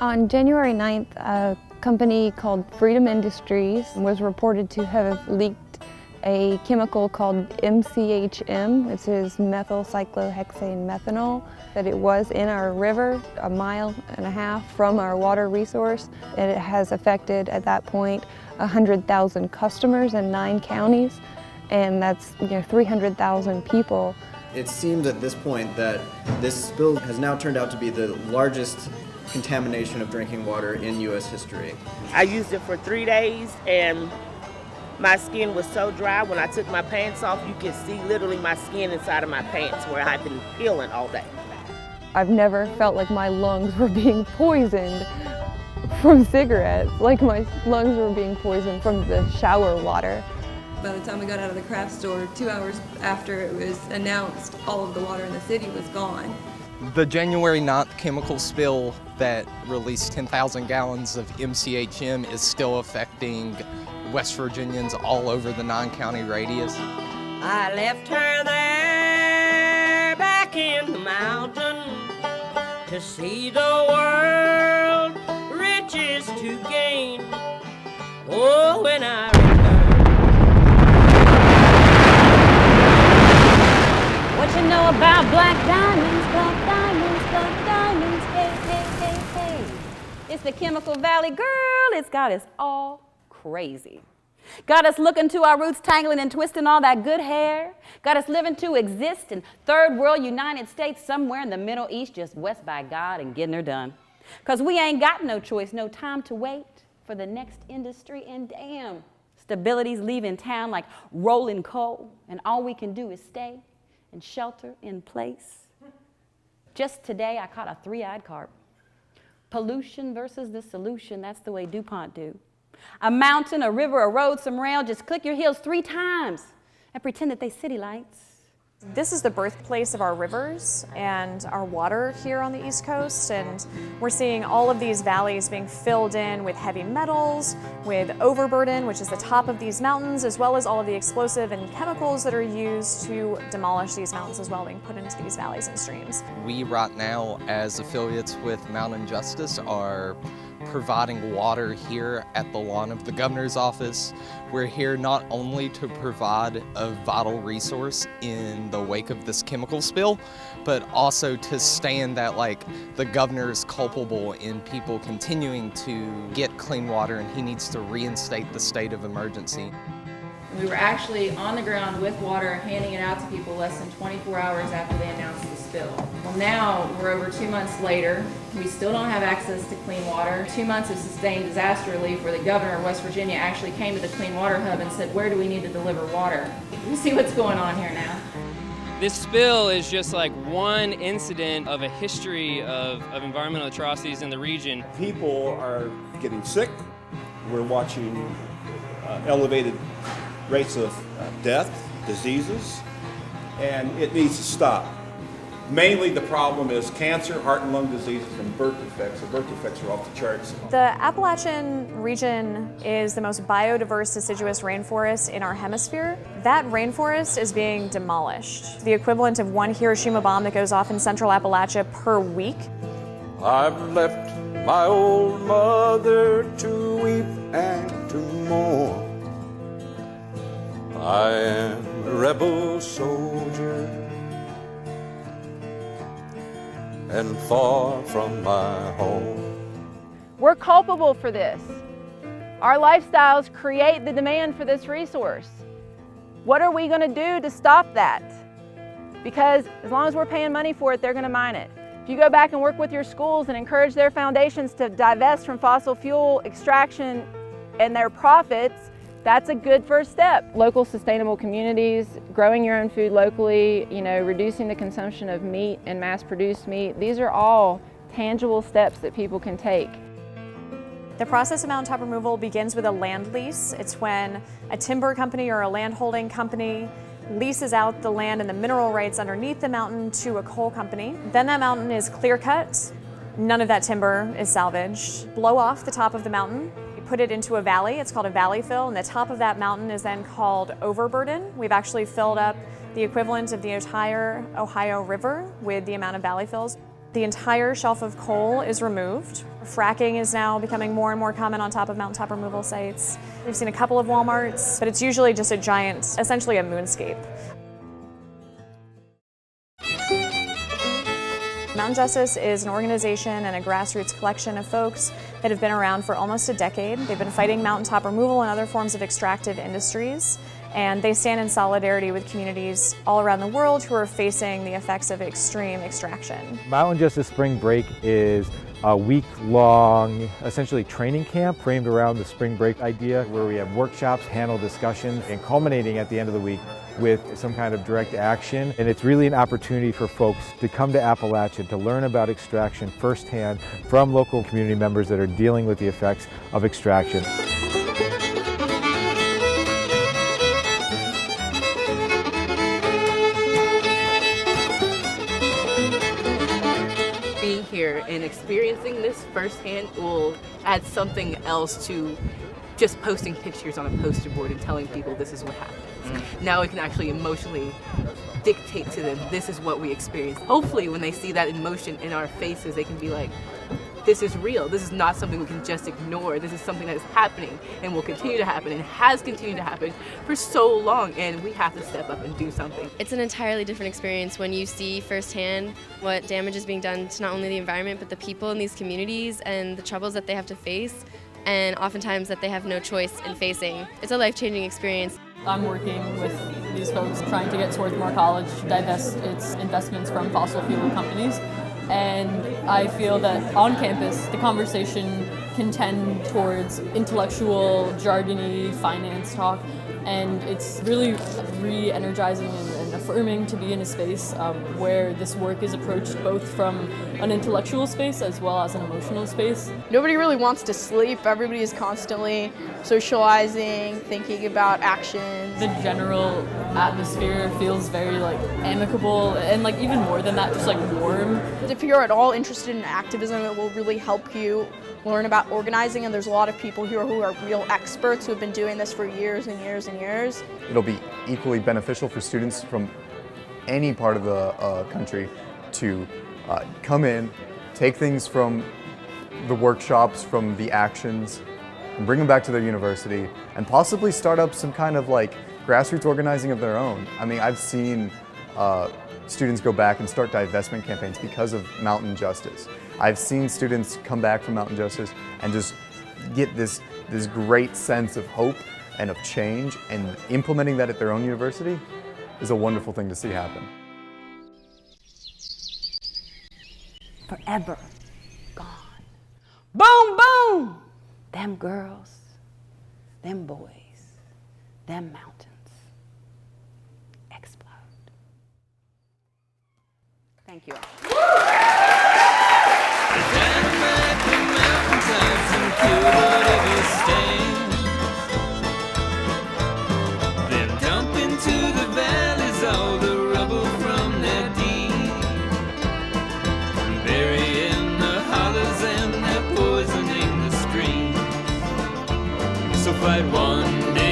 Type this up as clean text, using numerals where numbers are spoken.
On January 9th, a company called Freedom Industries was reported to have leaked a chemical called MCHM, which is methyl cyclohexane methanol, that it was in our river 1.5 miles from our water resource, and it has affected at that point 100,000 customers in 9 counties, and that's 300,000 people. It seems at this point that this spill has now turned out to be the largest contamination of drinking water in U.S. history. I used it for 3 days and my skin was so dry. When I took my pants off, you could see literally my skin inside of my pants where I've been peeling all day. I've never felt like my lungs were being poisoned from cigarettes, like my lungs were being poisoned from the shower water. By the time we got out of the craft store, 2 hours after it was announced, all of the water in the city was gone. The January 9th chemical spill that released 10,000 gallons of MCHM is still affecting West Virginians all over the 9-county radius. I left her there back in the mountain to see the world, riches to gain. Oh, when I What you know about black diamonds, black diamonds, black diamonds, hey, hey, hey, hey. It's the Chemical Valley, girl, it's got us all crazy. Got us looking to our roots, tangling and twisting all that good hair. Got us living to exist in third world United States, somewhere in the Middle East, just west by God and getting her done. Because we ain't got no choice, no time to wait for the next industry, and damn, stability's leaving town like rolling coal, and all we can do is stay and shelter in place. Just today, I caught a 3-eyed carp. Pollution versus the solution, that's the way DuPont do. A mountain, a river, a road, some rail, just click your heels 3 times and pretend that they city lights. This is the birthplace of our rivers and our water here on the East Coast, and we're seeing all of these valleys being filled in with heavy metals, with overburden, which is the top of these mountains, as well as all of the explosive and chemicals that are used to demolish these mountains as well, being put into these valleys and streams. We right now, as affiliates with Mountain Justice, are providing water here at the lawn of the governor's office. We're here not only to provide a vital resource in the wake of this chemical spill, but also to stand that the governor is culpable in people continuing to get clean water, and he needs to reinstate the state of emergency. We were actually on the ground with water, handing it out to people less than 24 hours after they announced the spill. Well, now we're over 2 months later. We still don't have access to clean water. 2 months of sustained disaster relief where the governor of West Virginia actually came to the Clean Water Hub and said, where do we need to deliver water? You see what's going on here now. This spill is just like one incident of a history of environmental atrocities in the region. People are getting sick. We're watching elevated rates of death, diseases, and it needs to stop. Mainly the problem is cancer, heart and lung diseases, and birth defects. The birth defects are off the charts. The Appalachian region is the most biodiverse deciduous rainforest in our hemisphere. That rainforest is being demolished, the equivalent of 1 Hiroshima bomb that goes off in central Appalachia per week. I've left my old mother to weep and to mourn. I am a rebel soldier and far from my home. We're culpable for this. Our lifestyles create the demand for this resource. What are we going to do to stop that? Because as long as we're paying money for it, they're going to mine it. If you go back and work with your schools and encourage their foundations to divest from fossil fuel extraction and their profits, that's a good first step. Local sustainable communities, growing your own food locally, reducing the consumption of meat and mass-produced meat, these are all tangible steps that people can take. The process of mountaintop removal begins with a land lease. It's when a timber company or a land holding company leases out the land and the mineral rights underneath the mountain to a coal company. Then that mountain is clear cut. None of that timber is salvaged. Blow off the top of the mountain. Put it into a valley. It's called a valley fill, and the top of that mountain is then called overburden. We've actually filled up the equivalent of the entire Ohio River with the amount of valley fills. The entire shelf of coal is removed. Fracking is now becoming more and more common on top of mountaintop removal sites. We've seen a couple of Walmarts, but it's usually just a giant, essentially a moonscape. Mountain Justice is an organization and a grassroots collection of folks that have been around for almost a decade. They've been fighting mountaintop removal and other forms of extractive industries, and they stand in solidarity with communities all around the world who are facing the effects of extreme extraction. Mountain Justice Spring Break is a week-long, essentially training camp framed around the spring break idea, where we have workshops, panel discussions, and culminating at the end of the week with some kind of direct action. And it's really an opportunity for folks to come to Appalachia to learn about extraction firsthand from local community members that are dealing with the effects of extraction. Being here and experiencing this firsthand will add something else to just posting pictures on a poster board and telling people this is what happens. Now it can actually emotionally dictate to them, this is what we experience. Hopefully when they see that emotion in our faces, they can be like, this is real. This is not something we can just ignore. This is something that is happening and will continue to happen and has continued to happen for so long, and we have to step up and do something. It's an entirely different experience when you see firsthand what damage is being done to not only the environment but the people in these communities and the troubles that they have to face, and oftentimes that they have no choice in facing. It's a life-changing experience. I'm working with these folks trying to get Swarthmore College to divest its investments from fossil fuel companies. And I feel that on campus, the conversation can tend towards intellectual, jargony, finance talk, and it's really re-energizing and affirming to be in a space where this work is approached both from an intellectual space as well as an emotional space. Nobody really wants to sleep. Everybody is constantly socializing, thinking about actions. The general atmosphere feels very amicable and even more than that, just warm. If you're at all interested in activism, it will really help you learn about organizing, and there's a lot of people here who are real experts who have been doing this for years and years and years. It'll be equally beneficial for students from any part of the country to come in, take things from the workshops, from the actions, and bring them back to their university, and possibly start up some kind of grassroots organizing of their own. I mean, I've seen students go back and start divestment campaigns because of Mountain Justice. I've seen students come back from Mountain Justice and just get this great sense of hope and of change, and implementing that at their own university is a wonderful thing to see happen. Forever gone. Boom, boom! Them girls, them boys, them mountains explode. Thank you all. Then dump into the valleys all the rubble from their deed, burying the hollows and they're poisoning the streams. So fight one day